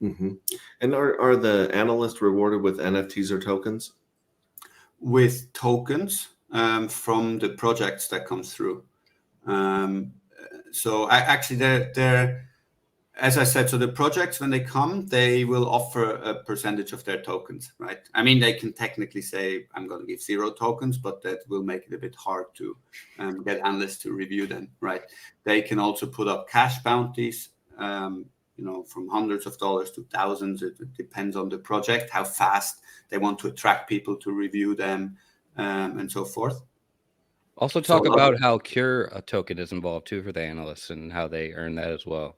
Mm-hmm. And are the analysts rewarded with NFTs or tokens? With tokens from the projects that come through. Actually, they're as I said, so the projects, when they come, they will offer a percentage of their tokens, right? I mean, they can technically say, I'm going to give 0 tokens, but that will make it a bit hard to get analysts to review them, right? They can also put up cash bounties, from hundreds of dollars to thousands. It depends on the project, how fast they want to attract people to review them, and so forth. Also talk about how Cure a token is involved too for the analysts and how they earn that as well.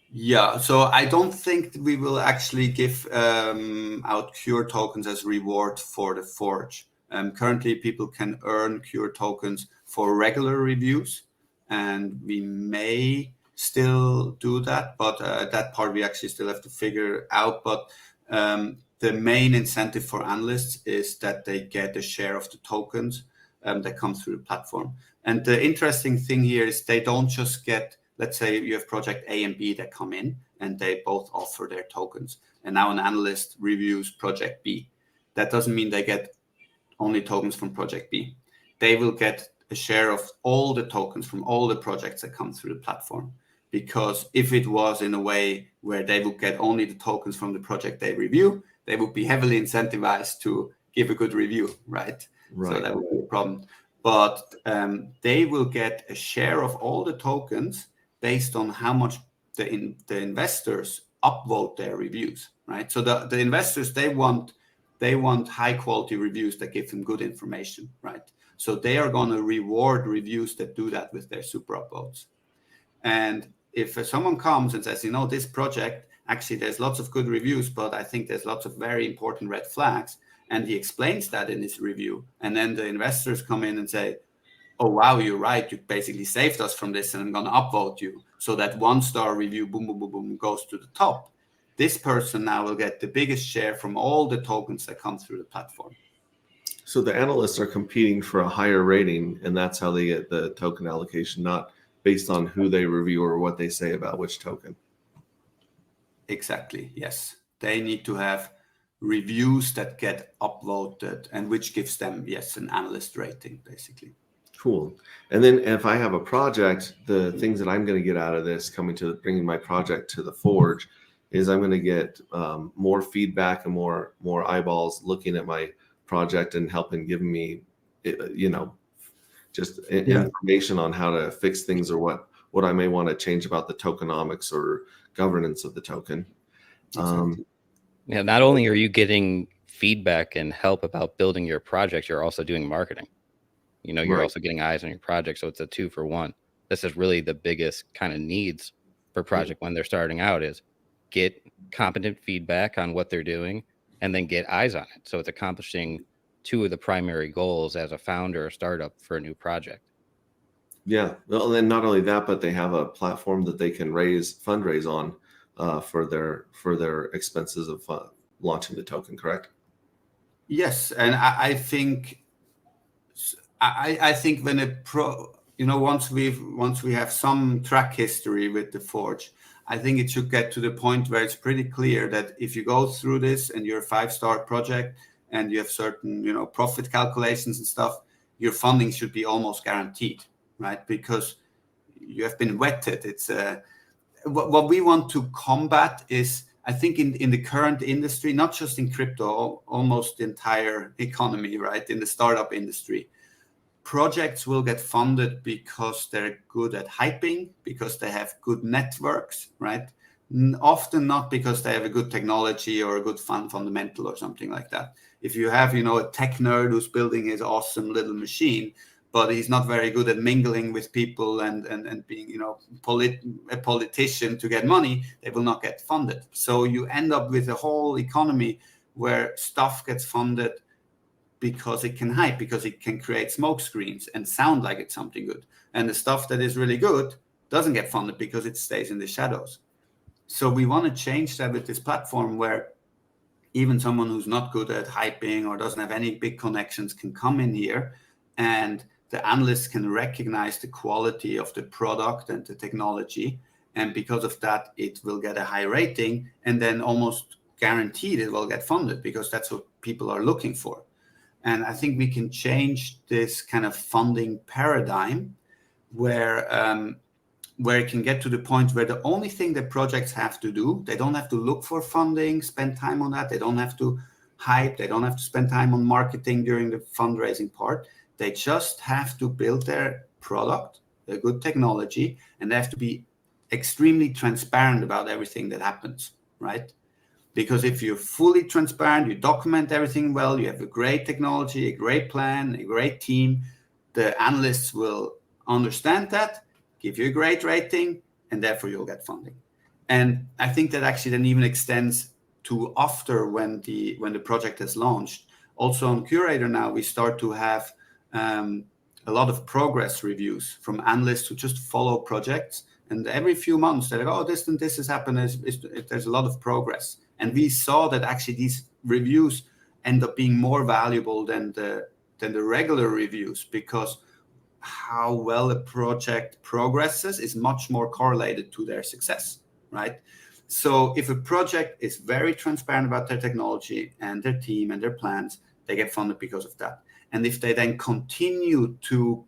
Yeah, so I don't think we will actually give out Cure tokens as reward for the Forge. Currently, people can earn Cure tokens for regular reviews, and we may still do that, but that part we actually still have to figure out. But the main incentive for analysts is that they get a share of the tokens that come through the platform. And the interesting thing here is they don't just get, let's say you have project A and B that come in and they both offer their tokens. And now an analyst reviews project B. That doesn't mean they get only tokens from project B. They will get a share of all the tokens from all the projects that come through the platform. Because if it was in a way where they would get only the tokens from the project they review, they would be heavily incentivized to give a good review, right? So that would be a problem. But they will get a share of all the tokens based on how much the investors upvote their reviews, right? So the investors, they want high quality reviews that give them good information, right? So they are going to reward reviews that do that with their super upvotes. And if someone comes and says, this project, actually there's lots of good reviews, but I think there's lots of very important red flags, and he explains that in his review, and then the investors come in and say, oh, wow, you're right. You basically saved us from this, and I'm going to upvote you. So that 1-star review, boom, boom, boom, boom, goes to the top. This person now will get the biggest share from all the tokens that come through the platform. So the analysts are competing for a higher rating, and that's how they get the token allocation, not based on who they review or what they say about which token. Exactly, yes. They need to have reviews that get upvoted, and which gives them, yes, an analyst rating, basically. Cool. And then if I have a project, the things that I'm going to get out of this bringing my project to the Forge is I'm going to get more feedback and more eyeballs looking at my project and helping give me, just information on how to fix things or what I may want to change about the tokenomics or governance of the token. Not only are you getting feedback and help about building your project, you're also doing marketing. You're also getting eyes on your project. So it's a 2-for-1. This is really the biggest kind of needs for project when they're starting out is get competent feedback on what they're doing and then get eyes on it. So it's accomplishing 2 of the primary goals as a founder or startup for a new project. Yeah. Well, and then not only that, but they have a platform that they can fundraise on for their expenses of launching the token, correct? Yes. And I think when once we have some track history with the Forge, I think it should get to the point where it's pretty clear that if you go through this and you're a 5-star project and you have certain, profit calculations and stuff, your funding should be almost guaranteed, right? Because you have been vetted. It's what we want to combat is, I think in the current industry, not just in crypto, almost the entire economy, right? In the startup industry, projects will get funded because they're good at hyping, because they have good networks, right? Often not because they have a good technology or a good fundamental or something like that. If you have, a tech nerd who's building his awesome little machine, but he's not very good at mingling with people and being, a politician to get money, they will not get funded. So you end up with a whole economy where stuff gets funded because it can hype, because it can create smoke screens and sound like it's something good. And the stuff that is really good doesn't get funded because it stays in the shadows. So we want to change that with this platform where even someone who's not good at hyping or doesn't have any big connections can come in here, and the analysts can recognize the quality of the product and the technology And because of that, it will get a high rating, and then almost guaranteed it will get funded, because that's what people are looking for. And I think we can change this kind of funding paradigm where it can get to the point where the only thing that projects have to do, they don't have to look for funding, spend time on that. They don't have to hype. They don't have to spend time on marketing during the fundraising part. They just have to build their product, a good technology, and they have to be extremely transparent about everything that happens, right? Because if you're fully transparent, you document everything well, you have a great technology, a great plan, a great team, the analysts will understand that, give you a great rating, and therefore you'll get funding. And I think that actually then even extends to after when the project is launched. Also on Curator now, we start to have a lot of progress reviews from analysts who just follow projects. And every few months, they're like, oh, this and this has happened. There's a lot of progress. And we saw that actually these reviews end up being more valuable than the regular reviews, because how well a project progresses is much more correlated to their success, right? So if a project is very transparent about their technology and their team and their plans, they get funded because of that. And if they then continue to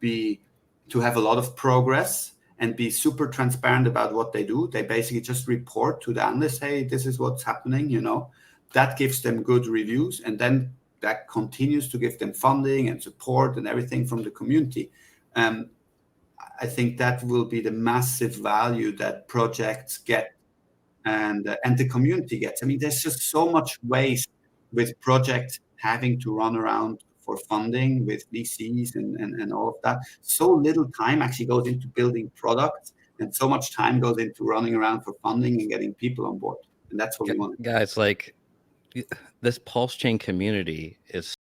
have a lot of progress and be super transparent about what they do, they basically just report to the analyst, hey, this is what's happening, that gives them good reviews. And then that continues to give them funding and support and everything from the community. I think that will be the massive value that projects get and the community gets. I mean, there's just so much waste with projects having to run around for funding with VCs and all of that. So little time actually goes into building products, and so much time goes into running around for funding and getting people on board. And that's what we want. Guys, like, this pulse chain community is